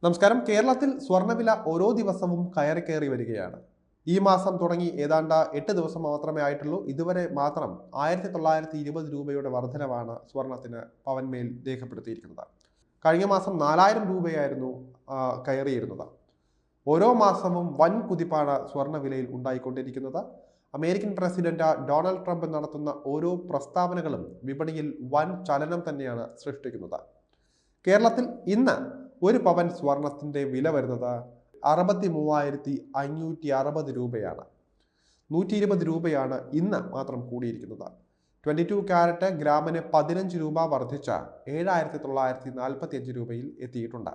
നമസ്കാരം. കേരളത്തിൽ സ്വർണ്ണവില ഓരോ ദിവസവും കയറി വരികയാണ്. ഈ മാസം തുടങ്ങി ഏതാണ്ട് 8 ദിവസം മാത്രമേ ആയിട്ടുള്ളൂ. ഇതുവരെ മാത്രം 1920 രൂപയുടെ വർധനവാണ് സ്വർണത്തിന് പവന്മേൽ രേഖപ്പെടുത്തിയിരിക്കുന്നത്. കഴിഞ്ഞ മാസം 4000 രൂപയായിരുന്നു കയറിയിരുന്നത്. ഓരോ മാസവും വൻ കുതിപ്പാണ് സ്വർണ്ണവിലയിൽ ഉണ്ടായിക്കൊണ്ടിരിക്കുന്നത്. അമേരിക്കൻ പ്രസിഡന്റ് ഡൊണാൾഡ് ട്രംപ് നടത്തുന്ന ഓരോ പ്രസ്താവനകളും വിപണിയിൽ വൻ ചലനം തന്നെയാണ് സൃഷ്ടിക്കുന്നത്. കേരളത്തിൽ ഇന്ന് ഒരു പവൻ സ്വർണത്തിന്റെ വില വരുന്നത് 63,560 രൂപയാണ്. 120 രൂപയാണ് ഇന്ന് മാത്രം കൂടിയിരിക്കുന്നത്. 22 കാരറ്റ് ഗ്രാമിന് 15 രൂപ വർദ്ധിച്ച 7,945 രൂപയിൽ എത്തിയിട്ടുണ്ട്.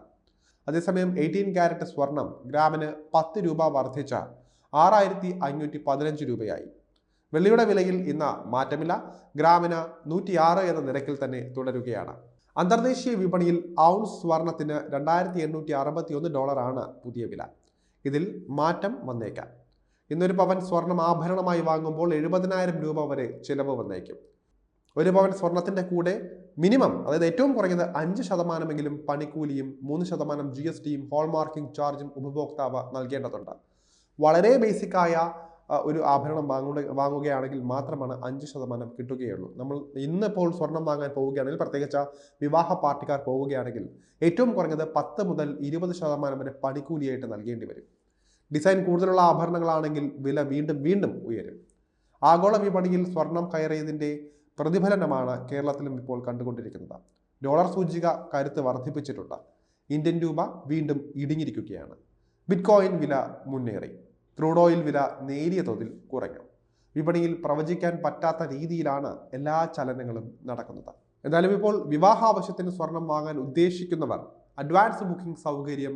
അതേസമയം 18 കാരറ്റ് സ്വർണം ഗ്രാമിന് 10 രൂപ വർദ്ധിച്ച 6,515 രൂപയായി. വെള്ളിയുടെ വിലയിൽ ഇന്ന് മാറ്റമില്ല. ഗ്രാമിന് 106 എന്ന നിരക്കിൽ തന്നെ തുടരുകയാണ്. അന്തർദേശീയ വിപണിയിൽ ഔൺസ് സ്വർണത്തിന് $2,861 പുതിയ വില. ഇതിൽ മാറ്റം വന്നേക്കാം. ഇന്നൊരു പവൻ സ്വർണം ആഭരണമായി വാങ്ങുമ്പോൾ 70,000 രൂപ വരെ ചിലവ് വന്നേക്കും. ഒരു പവൻ സ്വർണത്തിന്റെ കൂടെ മിനിമം, അതായത് ഏറ്റവും കുറഞ്ഞത് 5% പണിക്കൂലിയും 3% GSTയും ഹോൾമാർക്കിംഗ് ചാർജും ഉപഭോക്താവ് നൽകേണ്ടതുണ്ട്. വളരെ ബേസിക്കായ ഒരു ആഭരണം വാങ്ങുകയാണെങ്കിൽ മാത്രമാണ് 5% കിട്ടുകയുള്ളൂ. നമ്മൾ ഇന്നിപ്പോൾ സ്വർണം വാങ്ങാൻ പോവുകയാണെങ്കിൽ, പ്രത്യേകിച്ച് വിവാഹ പാർട്ടിക്കാർ പോവുകയാണെങ്കിൽ ഏറ്റവും കുറഞ്ഞത് 10 മുതൽ 20% വരെ പണിക്കൂലിയായിട്ട് നൽകേണ്ടി വരും. ഡിസൈൻ കൂടുതലുള്ള ആഭരണങ്ങളാണെങ്കിൽ വില വീണ്ടും ഉയരും. ആഗോള വിപണിയിൽ സ്വർണം കയറിയതിൻ്റെ പ്രതിഫലനമാണ് കേരളത്തിലും ഇപ്പോൾ കണ്ടുകൊണ്ടിരിക്കുന്നത്. ഡോളർ സൂചിക കരുത്ത് വർദ്ധിപ്പിച്ചിട്ടുണ്ട്. ഇന്ത്യൻ രൂപ വീണ്ടും ഇടിഞ്ഞിരിക്കുകയാണ്. ബിറ്റ്കോയിൻ വില മുന്നേറി. ക്രൂഡ് ഓയിൽ വില നേരിയ തോതിൽ കുറഞ്ഞു. വിപണിയിൽ പ്രവചിക്കാൻ പറ്റാത്ത രീതിയിലാണ് എല്ലാ ചലനങ്ങളും നടക്കുന്നത്. എന്നാലും ഇപ്പോൾ വിവാഹ ആവശ്യത്തിന് സ്വർണം വാങ്ങാൻ ഉദ്ദേശിക്കുന്നവർ അഡ്വാൻസ് ബുക്കിംഗ് സൗകര്യം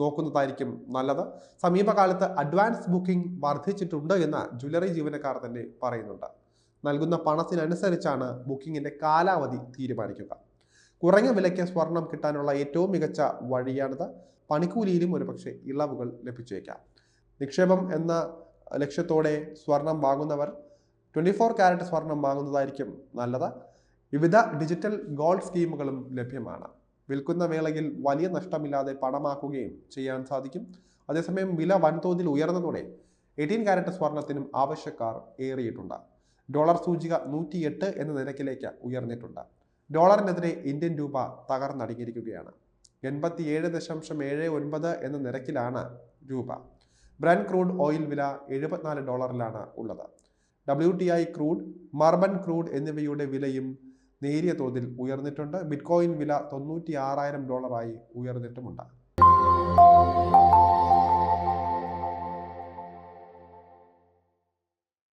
നോക്കുന്നതായിരിക്കും നല്ലത്. സമീപകാലത്ത് അഡ്വാൻസ് ബുക്കിംഗ് വർദ്ധിച്ചിട്ടുണ്ട് എന്ന് ജ്വല്ലറി ജീവനക്കാർ തന്നെ പറയുന്നുണ്ട്. നൽകുന്ന പണത്തിനനുസരിച്ചാണ് ബുക്കിങ്ങിന്റെ കാലാവധി തീരുമാനിക്കുക. കുറഞ്ഞ വിലയ്ക്ക് സ്വർണം കിട്ടാനുള്ള ഏറ്റവും മികച്ച വഴിയാണിത്. പണിക്കൂലിയിലും ഒരുപക്ഷെ ഇളവുകൾ ലഭിച്ചേക്കാം. നിക്ഷേപം എന്ന ലക്ഷ്യത്തോടെ സ്വർണം വാങ്ങുന്നവർ 24 കാരറ്റ് സ്വർണം വാങ്ങുന്നതായിരിക്കും നല്ലത്. വിവിധ ഡിജിറ്റൽ ഗോൾഡ് സ്കീമുകളും ലഭ്യമാണ്. വിൽക്കുന്ന വേളയിൽ വലിയ നഷ്ടമില്ലാതെ പണമാക്കുകയും ചെയ്യാൻ സാധിക്കും. അതേസമയം വില വൻതോതിൽ ഉയർന്നതോടെ 18 കാരറ്റ് സ്വർണത്തിനും ആവശ്യക്കാർ ഏറിയിട്ടുണ്ട്. ഡോളർ സൂചിക 108 എന്ന നിരക്കിലേക്ക് ഉയർന്നിട്ടുണ്ട്. ഡോളറിനെതിരെ ഇന്ത്യൻ രൂപ തകർന്നടിഞ്ഞിരിക്കുകയാണ്. 87.79 എന്ന നിരക്കിലാണ് രൂപ. ബ്രന്റ് ക്രൂഡ് ഓയിൽ വില $74 ഉള്ളത്. WTI ക്രൂഡ്, മർബൻ ക്രൂഡ് എന്നിവയുടെ വിലയും നേരിയ തോതിൽ ഉയർന്നിട്ടുണ്ട്. ബിറ്റ്കോയിൻ വില $96,000 ഉയർന്നിട്ടുമുണ്ട്.